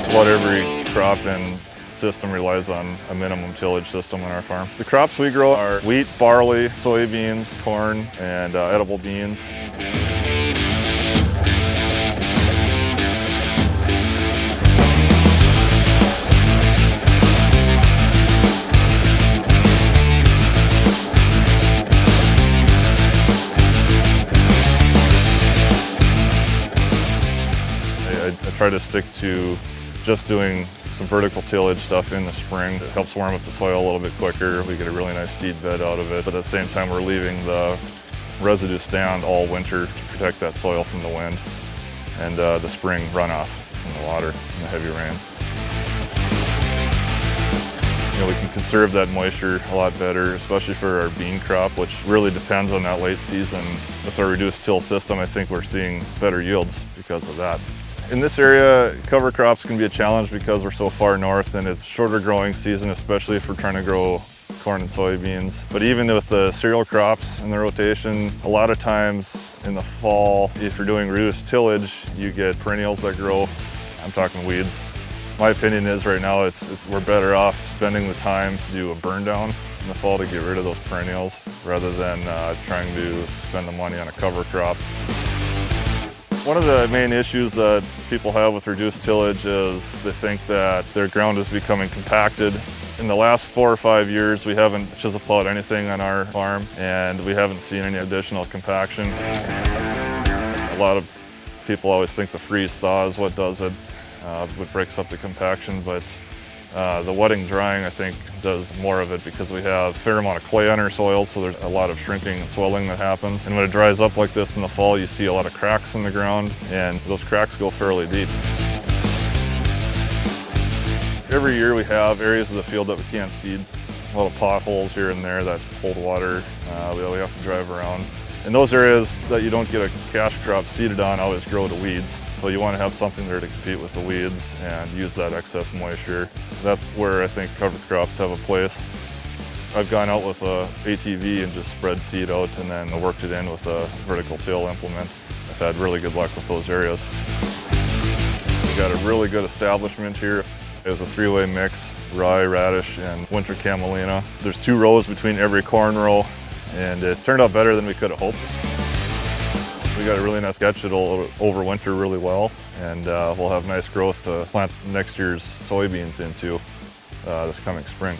just about every crop and system relies on a minimum tillage system on our farm. The crops we grow are wheat, barley, soybeans, corn, and edible beans. I try to stick to just doing some vertical tillage stuff in the spring. It helps warm up the soil a little bit quicker. We get a really nice seed bed out of it, but at the same time we're leaving the residue stand all winter to protect that soil from the wind and the spring runoff from the water and the heavy rain. You know, we can conserve that moisture a lot better, especially for our bean crop, which really depends on that late season. With our reduced till system, I think we're seeing better yields because of that. In this area, cover crops can be a challenge because we're so far north and it's shorter growing season, especially if we're trying to grow corn and soybeans. But even with the cereal crops in the rotation, a lot of times in the fall, if you're doing reduced tillage, you get perennials that grow. I'm talking weeds. My opinion is right now we're better off spending the time to do a burn down in the fall to get rid of those perennials rather than trying to spend the money on a cover crop. One of the main issues that people have with reduced tillage is they think that their ground is becoming compacted. In the last 4 or 5 years, we haven't chisel plowed anything on our farm and we haven't seen any additional compaction. A lot of people always think the freeze thaw is what does it, what breaks up the compaction, but the wetting drying I think does more of it because we have a fair amount of clay on our soil, so there's a lot of shrinking and swelling that happens. And when it dries up like this in the fall, you see a lot of cracks in the ground, and those cracks go fairly deep. Every year we have areas of the field that we can't seed, little potholes here and there that hold water. We have to drive around. And those areas that you don't get a cash crop seeded on always grow to weeds. So you want to have something there to compete with the weeds and use that excess moisture. That's where I think cover crops have a place. I've gone out with a ATV and just spread seed out and then worked it in with a vertical till implement. I've had really good luck with those areas. We've got a really good establishment here. It was a 3-way mix, rye, radish, and winter camelina. There's 2 rows between every corn row, and it turned out better than we could have hoped. We got a really nice sketch. It'll overwinter really well, and we'll have nice growth to plant next year's soybeans into this coming spring.